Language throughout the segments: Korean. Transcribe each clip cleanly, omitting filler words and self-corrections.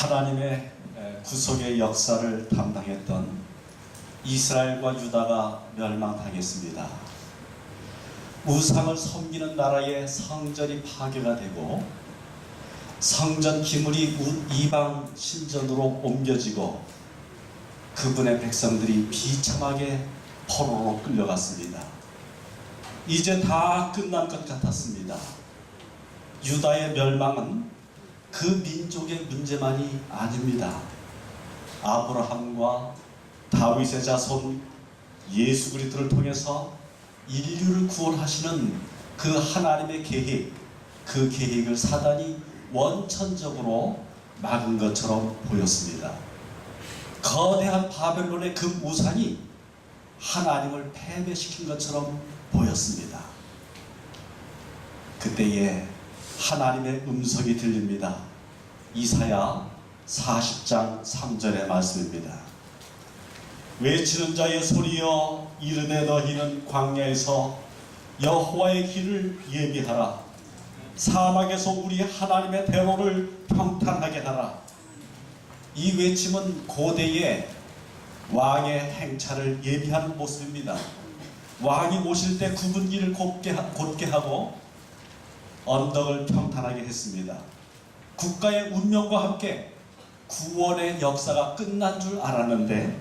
하나님의 구속의 역사를 담당했던 이스라엘과 유다가 멸망당했습니다. 우상을 섬기는 나라의 성전이 파괴가 되고 성전 기물이 이방 신전으로 옮겨지고 그분의 백성들이 비참하게 포로로 끌려갔습니다. 이제 다 끝난 것 같았습니다. 유다의 멸망은 그 민족의 문제만이 아닙니다. 아브라함과 다윗의 자손 예수 그리스도를 통해서 인류를 구원하시는 그 하나님의 계획, 그 계획을 사단이 원천적으로 막은 것처럼 보였습니다. 거대한 바벨론의 그 우상이 하나님을 패배시킨 것처럼 보였습니다. 그때에 하나님의 음성이 들립니다. 이사야 40장 3절의 말씀입니다. 외치는 자의 소리여 이르되 너희는 광야에서 여호와의 길을 예비하라. 사막에서 우리 하나님의 대로를 평탄하게 하라. 이 외침은 고대의 왕의 행차를 예비하는 모습입니다. 왕이 오실 때 굽은 길을 곧게 하고 언덕을 평탄하게 했습니다. 국가의 운명과 함께 구원의 역사가 끝난 줄 알았는데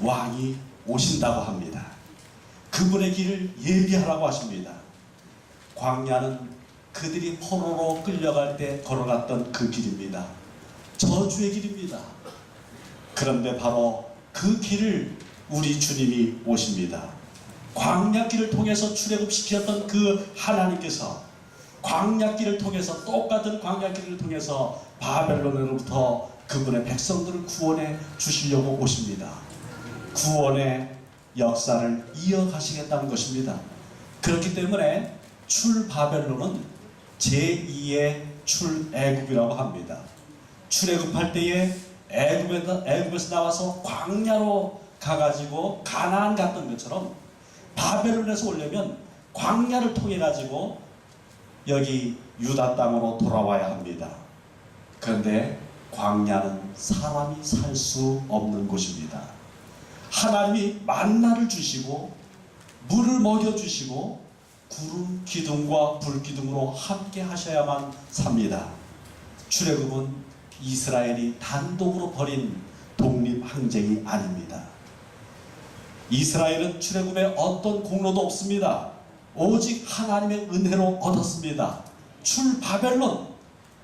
왕이 오신다고 합니다. 그분의 길을 예비하라고 하십니다. 광야는 그들이 포로로 끌려갈 때 걸어갔던 그 길입니다. 저주의 길입니다. 그런데 바로 그 길을 우리 주님이 오십니다. 광야길을 통해서 출애굽시켰던 그 하나님께서 광야길을 통해서 똑같은 광야길을 통해서 바벨론으로부터 그분의 백성들을 구원해 주시려고 오십니다. 구원의 역사를 이어가시겠다는 것입니다. 그렇기 때문에 출바벨론은 제2의 출애굽이라고 합니다. 출애굽할 때에 애굽에서 나와서 광야로 가가지고 가나안 갔던 것처럼 바벨론에서 오려면 광야를 통해 가지고 여기 유다 땅으로 돌아와야 합니다. 그런데 광야는 사람이 살 수 없는 곳입니다. 하나님이 만나를 주시고 물을 먹여주시고 구름 기둥과 불 기둥으로 함께 하셔야만 삽니다. 출애굽은 이스라엘이 단독으로 벌인 독립항쟁이 아닙니다. 이스라엘은 출애굽에 어떤 공로도 없습니다. 오직 하나님의 은혜로 얻었습니다. 출바벨론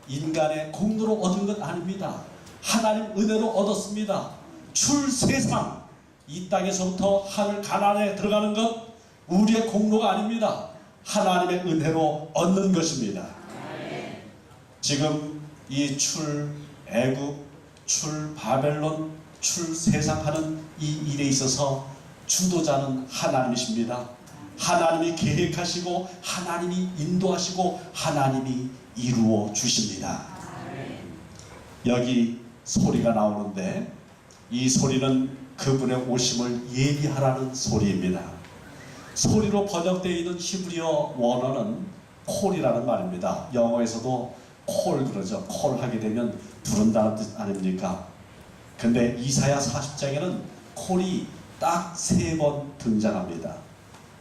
인간의 공로로 얻은 것 아닙니다. 하나님 은혜로 얻었습니다. 출세상 이 땅에서부터 하늘 가나안에 들어가는 것 우리의 공로가 아닙니다. 하나님의 은혜로 얻는 것입니다. 지금 이 출애굽, 출바벨론, 출세상 하는 이 일에 있어서 주도자는 하나님이십니다. 하나님이 계획하시고 하나님이 인도하시고 하나님이 이루어 주십니다. 여기 소리가 나오는데 이 소리는 그분의 오심을 예비하라는 소리입니다. 소리로 번역되어 있는 히브리어 원어는 콜이라는 말입니다. 영어에서도 콜 그러죠. 콜 하게 되면 부른다는 뜻 아닙니까? 근데 이사야 40장에는 콜이 딱 3번 등장합니다.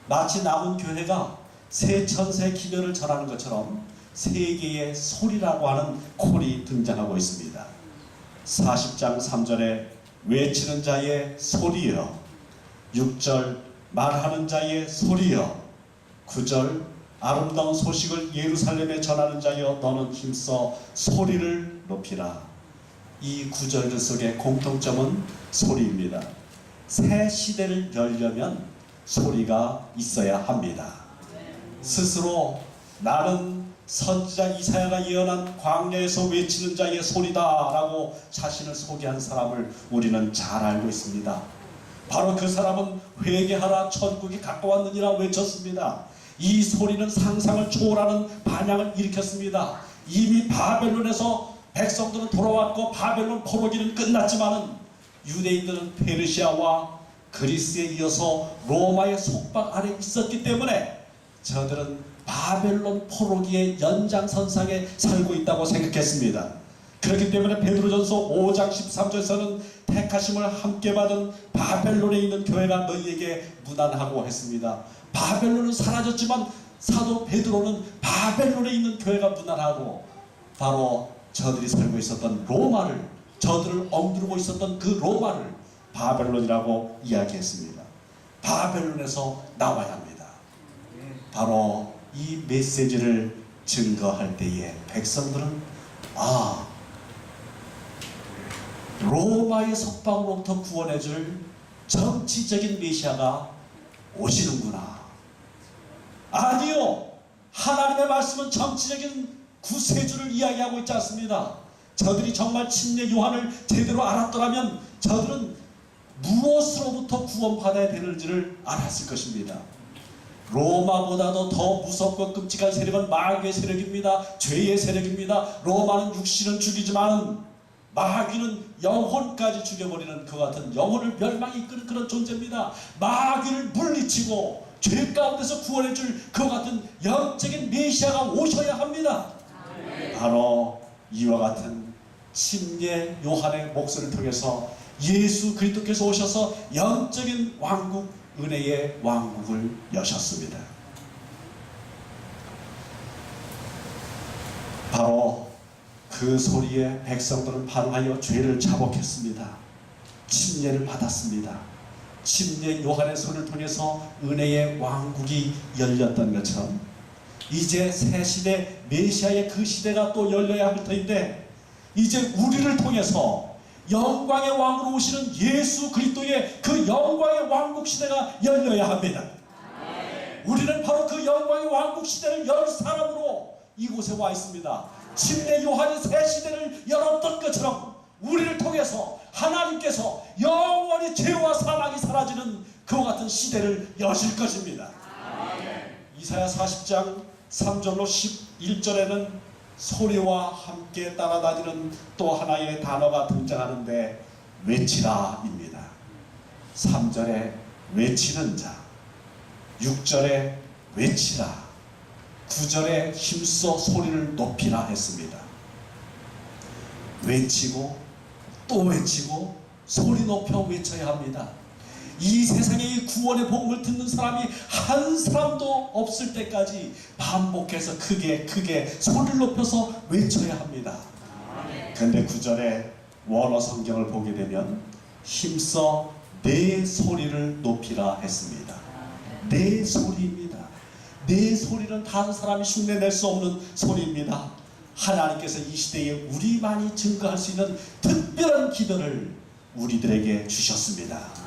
마치 남은 교회가 새 천세 기별을 전하는 것처럼 세계의 소리라고 하는 콜이 등장하고 있습니다. 40장 3절에 외치는 자의 소리여, 6절 말하는 자의 소리여, 9절 아름다운 소식을 예루살렘에 전하는 자여 너는 힘써 소리를 높이라. 이 구절 속의 공통점은 소리입니다. 새 시대를 열려면 소리가 있어야 합니다. 스스로 나는 선지자 이사야가 예언한 광야에서 외치는 자의 소리다 라고 자신을 소개한 사람을 우리는 잘 알고 있습니다. 바로 그 사람은 회개하라 천국이 가까웠느니라 외쳤습니다. 이 소리는 상상을 초월하는 반향을 일으켰습니다. 이미 바벨론에서 백성들은 돌아왔고 바벨론 포로기는 끝났지만은 유대인들은 페르시아와 그리스에 이어서 로마의 속박 아래 있었기 때문에 저들은 바벨론 포로기의 연장선상에 살고 있다고 생각했습니다. 그렇기 때문에 베드로전서 5장 13절에서는 택하심을 함께 받은 바벨론에 있는 교회가 너희에게 무난하고 했습니다. 바벨론은 사라졌지만 사도 베드로는 바벨론에 있는 교회가 무난하고, 바로 저들이 살고 있었던 로마를, 저들을 억누르고 있었던 그 로마를 바벨론이라고 이야기했습니다. 바벨론에서 나와야 합니다. 바로 이 메시지를 증거할 때에 백성들은 로마의 속박으로부터 구원해줄 정치적인 메시아가 오시는구나. 아니요, 하나님의 말씀은 정치적인 구세주를 이야기하고 있지 않습니다. 저들이 정말 침례 요한을 제대로 알았더라면 저들은 무엇으로부터 구원받아야 되는지를 알았을 것입니다. 로마보다도 더 무섭고 끔찍한 세력은 마귀의 세력입니다. 죄의 세력입니다. 로마는 육신은 죽이지만 마귀는 영혼까지 죽여버리는 그 같은 영혼을 멸망에 이끄는 그런 존재입니다. 마귀를 물리치고 죄 가운데서 구원해줄 그 같은 영적인 메시아가 오셔야 합니다. 바로 이와 같은 침례 요한의 목소리를 통해서 예수 그리스도께서 오셔서 영적인 왕국, 은혜의 왕국을 여셨습니다. 바로 그 소리에 백성들은 반응하여 죄를 자복했습니다. 침례를 받았습니다. 침례 요한의 손을 통해서 은혜의 왕국이 열렸던 것처럼 이제 새 시대 메시아의 그 시대가 또 열려야 할 터인데, 이제 우리를 통해서 영광의 왕으로 오시는 예수 그리스도의 그 영광의 왕국 시대가 열려야 합니다. 우리는 바로 그 영광의 왕국 시대를 열 사람으로 이곳에 와 있습니다. 침례 요한이 새 시대를 열었던 것처럼 우리를 통해서 하나님께서 영원히 죄와 사망이 사라지는 그와 같은 시대를 여실 것입니다. 이사야 40장 3절로 11절에는 소리와 함께 따라다니는 또 하나의 단어가 등장하는데 외치라입니다. 3절에 외치는 자, 6절에 외치라, 9절에 힘써 소리를 높이라 했습니다. 외치고 또 외치고 소리 높여 외쳐야 합니다. 이 세상에 이 구원의 복음을 듣는 사람이 한 사람도 없을 때까지 반복해서 크게 소리를 높여서 외쳐야 합니다. 그런데 9절에 원어 성경을 보게 되면 힘써 내 소리를 높이라 했습니다. 내 소리입니다. 내 소리는 다른 사람이 흉내낼 수 없는 소리입니다. 하나님께서 이 시대에 우리만이 증거할 수 있는 특별한 기도를 우리들에게 주셨습니다.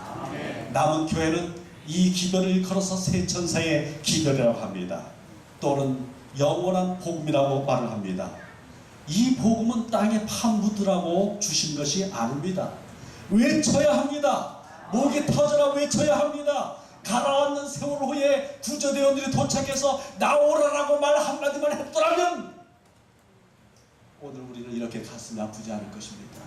남은 교회는 이 기도를 일컬어서 세천사의 기도라고 합니다. 또는 영원한 복음이라고 말을 합니다. 이 복음은 땅에 파묻으라고 주신 것이 아닙니다. 외쳐야 합니다. 목이 터져라 외쳐야 합니다. 가라앉는 세월 후에 구조대원들이 도착해서 나오라라고 말 한마디만 했더라면 오늘 우리는 이렇게 가슴이 아프지 않을 것입니다.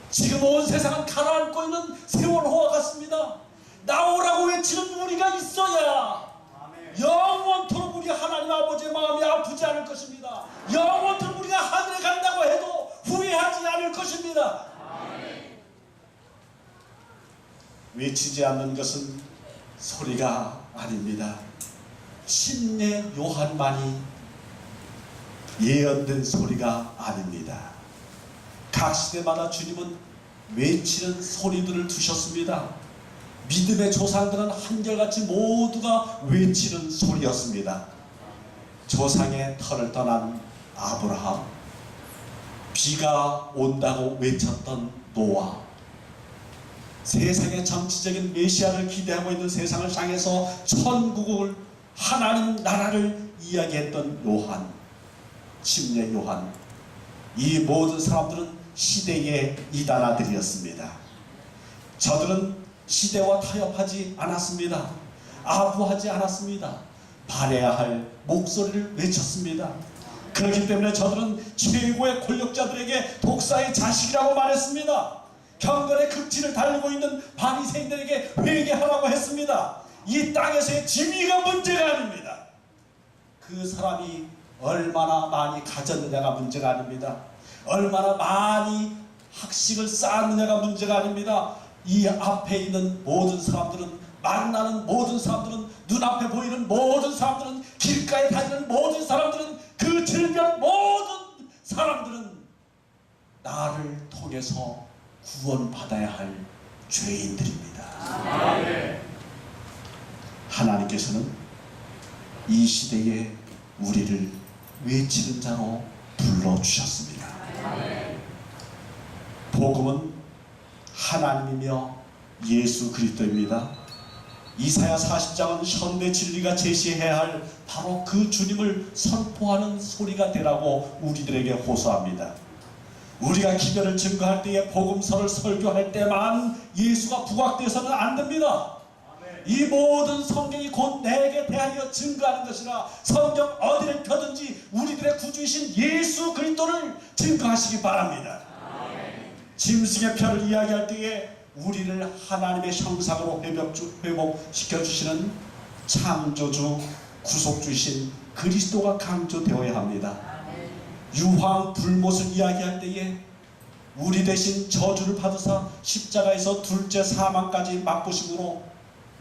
지금 온 세상은 가라앉고 있는 세월호와 같습니다. 나오라고 외치는 우리가 있어야 영원토록 우리 하나님 아버지의 마음이 아프지 않을 것입니다. 영원토록 우리가 하늘에 간다고 해도 후회하지 않을 것입니다. 외치지 않는 것은 소리가 아닙니다. 침례 요한만이 예언된 소리가 아닙니다. 각 시대마다 주님은 외치는 소리들을 두셨습니다. 믿음의 조상들은 한결같이 모두가 외치는 소리였습니다. 조상의 터를 떠난 아브라함, 비가 온다고 외쳤던 노아, 세상의 정치적인 메시아를 기대하고 있는 세상을 향해서 천국을, 하나님 나라를 이야기했던 요한, 침례 요한, 이 모든 사람들은 시대의 이단아들이었습니다. 저들은 시대와 타협하지 않았습니다. 아부하지 않았습니다. 발해야 할 목소리를 외쳤습니다. 그렇기 때문에 저들은 최고의 권력자들에게 독사의 자식이라고 말했습니다. 경건의 극진을 달리고 있는 바리새인들에게 회개하라고 했습니다. 이 땅에서의 지위가 문제가 아닙니다. 그 사람이 얼마나 많이 가졌느냐가 문제가 아닙니다. 얼마나 많이 학식을 쌓았느냐가 문제가 아닙니다. 이 앞에 있는 모든 사람들은, 만나는 모든 사람들은, 눈앞에 보이는 모든 사람들은, 길가에 다니는 모든 사람들은, 그 질병 모든 사람들은 나를 통해서 구원받아야 할 죄인들입니다. 하나님께서는 이 시대에 우리를 외치는 자로 불러주셨습니다. 복음은 하나님이며 예수 그리스도입니다. 이사야 40장은 현대 진리가 제시해야 할 바로 그 주님을 선포하는 소리가 되라고 우리들에게 호소합니다. 우리가 기별을 증거할 때에 복음서를 설교할 때만 예수가 부각되어서는 안 됩니다. 이 모든 성경이 곧 내게 대하여 증거하는 것이라, 성경 어디를 펴든지 우리들의 구주이신 예수 그리스도를 증거하시기 바랍니다. 짐승의 표를 이야기할 때에 우리를 하나님의 형상으로 회복시켜 주시는 창조주 구속주이신 그리스도가 강조되어야 합니다. 유황 불못을 이야기할 때에 우리 대신 저주를 받으사 십자가에서 둘째 사망까지 맛보심으로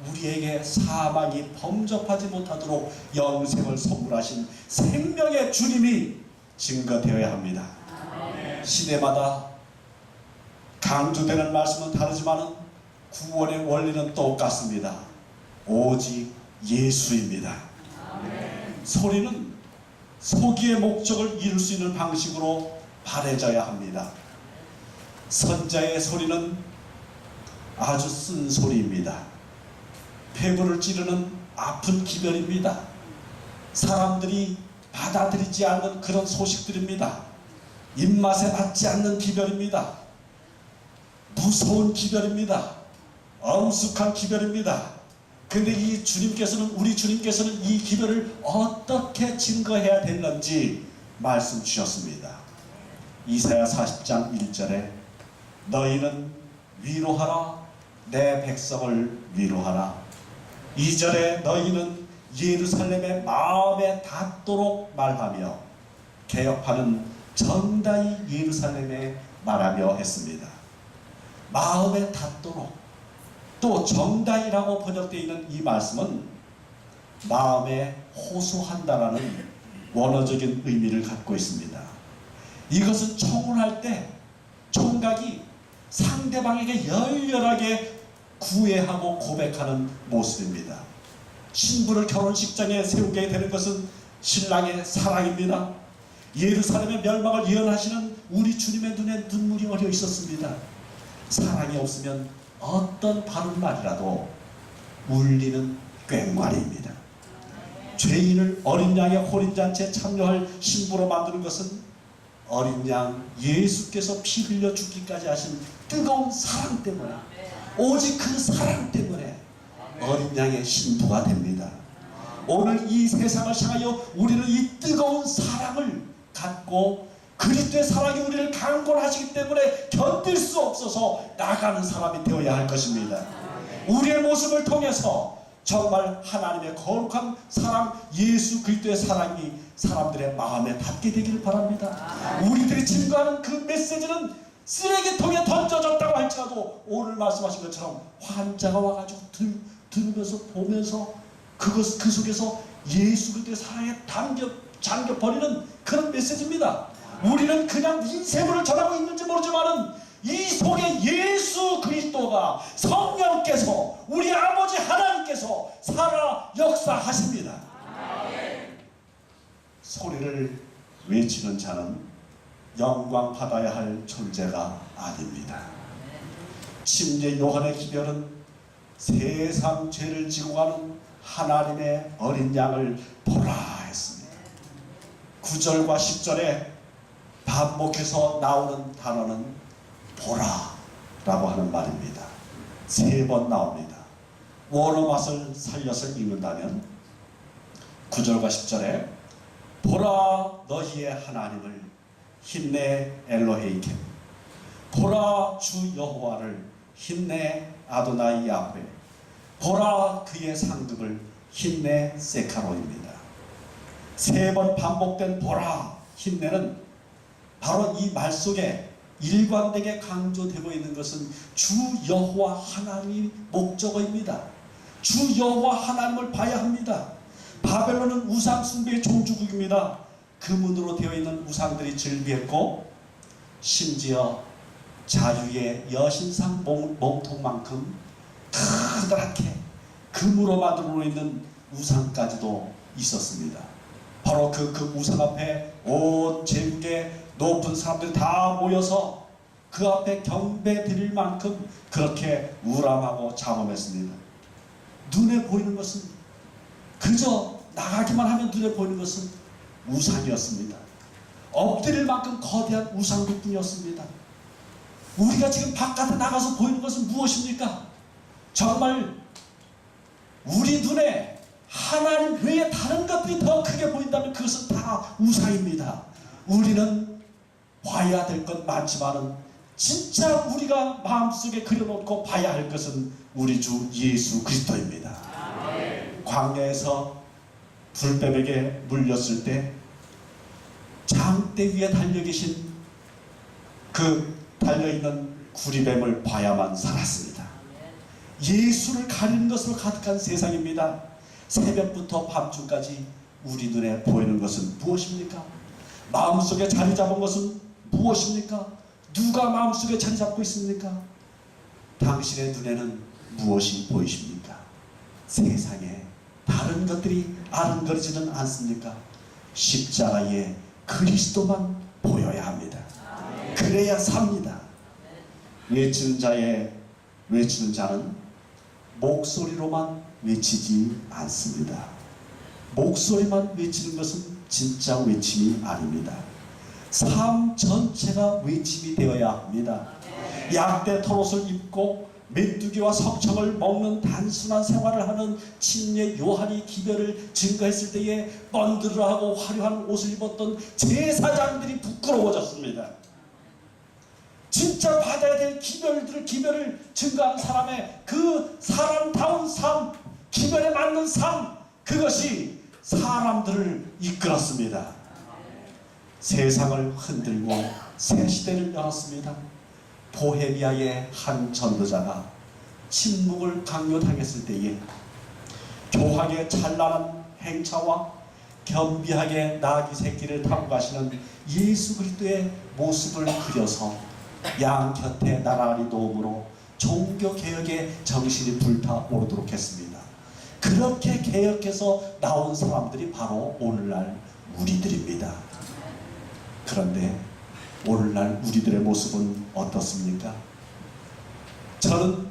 우리에게 사망이 범접하지 못하도록 영생을 선물하신 생명의 주님이 증거되어야 합니다. 시대마다 강조되는 말씀은 다르지만 구원의 원리는 똑같습니다. 오직 예수입니다. 소리는 소기의 목적을 이룰 수 있는 방식으로 바래져야 합니다. 선자의 소리는 아주 쓴 소리입니다. 폐부를 찌르는 아픈 기별입니다. 사람들이 받아들이지 않는 그런 소식들입니다. 입맛에 맞지 않는 기별입니다. 무서운 기별입니다. 엄숙한 기별입니다. 근데 이 주님께서는, 우리 주님께서는 이 기별을 어떻게 증거해야 되는지 말씀 주셨습니다. 이사야 40장 1절에 너희는 위로하라, 내 백성을 위로하라. 2절에 너희는 예루살렘의 마음에 닿도록 말하며, 개역파는 정다이 예루살렘에 말하며 했습니다. 마음에 닿도록, 또 정다이라고 번역되어 있는 이 말씀은 마음에 호소한다라는 원어적인 의미를 갖고 있습니다. 이것은 청혼할 때 총각이 상대방에게 열렬하게 구애하고 고백하는 모습입니다. 신부를 결혼식장에 세우게 되는 것은 신랑의 사랑입니다. 예루살렘의 멸망을 예언하시는 우리 주님의 눈에 눈물이 어려 있었습니다. 사랑이 없으면 어떤 바른 말이라도 울리는 꽹과리입니다. 죄인을 어린 양의 혼인잔치에 참여할 신부로 만드는 것은 어린 양 예수께서 피 흘려 죽기까지 하신 뜨거운 사랑 때문에, 오직 그 사랑 때문에 어린 양의 신부가 됩니다. 오늘 이 세상을 향하여 우리는 이 뜨거운 사랑을 갖고, 그리스도의 사랑이 우리를 강권하시기 때문에 견딜 수 없어서 나가는 사람이 되어야 할 것입니다. 우리의 모습을 통해서 정말 하나님의 거룩한 사랑, 예수 그리스도의 사랑이 사람들의 마음에 닿게 되기를 바랍니다. 우리들이 증거하는 그 메시지는 쓰레기통에 던져졌다고 할지라도 오늘 말씀하신 것처럼 환자가 와가지고 들으면서 보면서 그 속에서 예수 그리스도의 사랑에 잠겨버리는 그런 메시지입니다. 우리는 그냥 인쇄물을 전하고 있는지 모르지만은 이 속에 예수 그리스도가, 성령께서, 우리 아버지 하나님께서 살아 역사하십니다. 소리를 외치는 자는 영광 받아야 할 존재가 아닙니다. 침례 요한의 기별은 세상 죄를 지고 가는 하나님의 어린 양을 보라 했습니다. 9절과 10절에 반복해서 나오는 단어는 보라 라고 하는 말입니다. 3번 나옵니다. 원어 맛을 살려서 읽는다면 9절과 10절에 보라 너희의 하나님을, 힘내 엘로헤이kem, 보라 주 여호와를, 힘내 아도나이 야훼, 보라 그의 상급을, 힘내 세카로입니다. 3번 반복된 보라, 힘내는 바로 이 말 속에 일관되게 강조되고 있는 것은 주 여호와 하나님이 목적어입니다. 주 여호와 하나님을 봐야 합니다. 바벨론은 우상 숭배의 종주국입니다. 금으로 되어 있는 우상들이 즐비했고 심지어 자유의 여신상 몸통만큼 커다랗게 금으로 만들어 있는 우상까지도 있었습니다. 바로 그 우상 앞에 온 제국의 높은 사람들이 다 모여서 그 앞에 경배 드릴 만큼 그렇게 우람하고 장엄했습니다. 눈에 보이는 것은 그저 나가기만 하면 눈에 보이는 것은 우상이었습니다. 엎드릴 만큼 거대한 우상들 뿐이었습니다. 우리가 지금 바깥에 나가서 보이는 것은 무엇입니까? 정말 우리 눈에 하나님 외에 다른 것들이 더 크게 보인다면 그것은 다 우상입니다. 우리는 봐야 될 것 많지만은 진짜 우리가 마음속에 그려놓고 봐야 할 것은 우리 주 예수 그리스도입니다. 광야에서 불뱀에게 물렸을 때 장대 위에 달려 계신 그 달려있는 구리뱀을 봐야만 살았습니다. 예수를 가리는 것으로 가득한 세상입니다. 새벽부터 밤중까지 우리 눈에 보이는 것은 무엇입니까? 마음속에 자리 잡은 것은 무엇입니까? 누가 마음속에 자리 잡고 있습니까? 당신의 눈에는 무엇이 보이십니까? 세상에 다른 것들이 아른거리지는 않습니까? 십자가에 그리스도만 보여야 합니다. 그래야 삽니다. 외치는 자는 목소리로만 외치지 않습니다. 목소리만 외치는 것은 진짜 외침이 아닙니다. 삶 전체가 외침이 되어야 합니다. 양떼 털옷을 입고 메뚜기와 석청을 먹는 단순한 생활을 하는 침례 요한이 기별을 증거했을 때에 번들어하고 화려한 옷을 입었던 제사장들이 부끄러워졌습니다. 진짜 받아야 될 기별을 증거하는 사람의 그 사람다운 삶, 기별에 맞는 삶, 그것이 사람들을 이끌었습니다. 세상을 흔들고 새 시대를 열었습니다. 보헤미아의 한 전도자가 침묵을 강요당했을 때에 교황의 찬란한 행차와 겸비하게 나귀 새끼를 타고 가시는 예수 그리스도의 모습을 그려서 양 곁에 나란히 놓음으로 종교개혁의 정신이 불타오르도록 했습니다. 그렇게 개혁해서 나온 사람들이 바로 오늘날 우리들입니다. 그런데 오늘날 우리들의 모습은 어떻습니까? 저는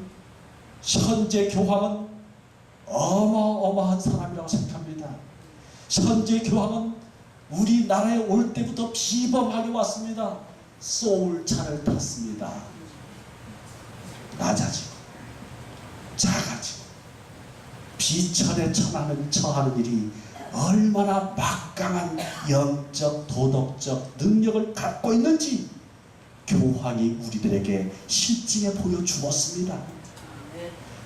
현재 교황은 어마어마한 사람이라고 생각합니다. 현재 교황은 우리나라에 올 때부터 비범하게 왔습니다. 소울차를 탔습니다. 낮아지고 작아지고 비천에 처하는 일이 얼마나 막강한 영적 도덕적 능력을 갖고 있는지 교황이 우리들에게 실증해 보여주었습니다.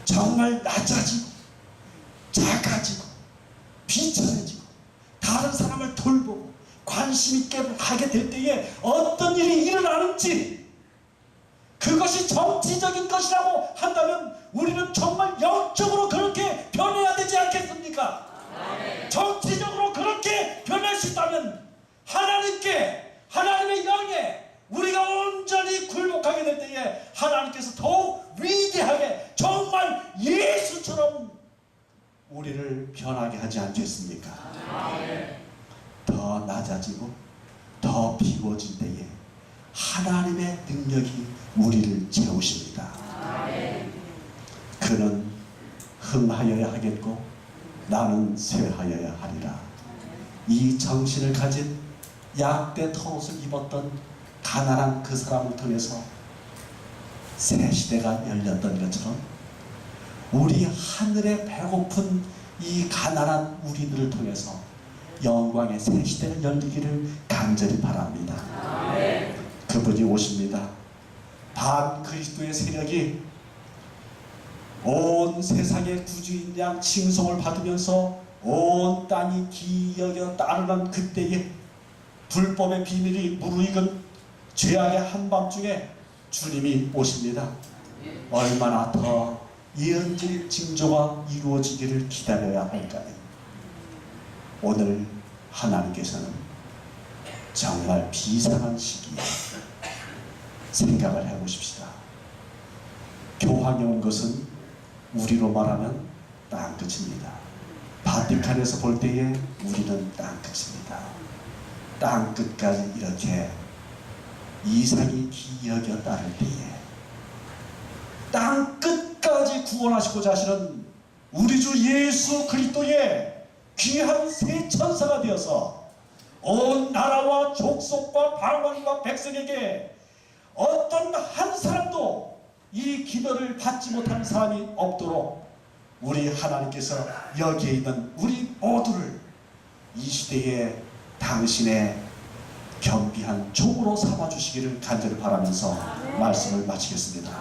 정말 낮아지고 작아지고 비천해지고 다른 사람을 돌보고 관심 있게 하게 될 때에 어떤 일이 일어나는지, 그것이 정치적인 것이라고 한다면 우리는 정말 영적으로 그렇게 변해야 되지 않겠습니까? 정치적으로 그렇게 변할 수 있다면 하나님께, 하나님의 영에 우리가 온전히 굴복하게 될 때에 하나님께서 더욱 위대하게 정말 예수처럼 우리를 변하게 하지 않겠습니까? 더 낮아지고 더 비워진 때에 하나님의 능력이 우리를 채우십니다. 그는 흥하여야 하겠고 나는 쇠하여야 하리라. 이 정신을 가진 양떼 털옷을 입었던 가난한 그 사람을 통해서 새 시대가 열렸던 것처럼 우리 하늘에 배고픈 이 가난한 우리들을 통해서 영광의 새 시대가 열리기를 간절히 바랍니다. 그분이 오십니다. 반 그리스도의 세력이 온 세상의 구주인 양 칭송을 받으면서 온 땅이 기여겨 따르는 그때에 불법의 비밀이 무르익은 죄악의 한밤중에 주님이 오십니다. 얼마나 더 예언적 징조가 이루어지기를 기다려야 할까요? 오늘 하나님께서는 정말 비상한 시기에 생각을 해보십시다. 교황이 온 것은 우리로 말하면 땅끝입니다. 바티칸에서 볼 때에 우리는 땅끝입니다. 땅끝까지 이렇게 이상이 기여겨 따를 때에 땅끝까지 구원하시고자 하시는 우리 주 예수 그리스도의 귀한 새 천사가 되어서 온 나라와 족속과 방언과 백성에게 어떤 한 사람도 이 기도를 받지 못한 사람이 없도록 우리 하나님께서 여기에 있는 우리 모두를 이 시대에 당신의 겸비한 종으로 삼아주시기를 간절히 바라면서 말씀을 마치겠습니다.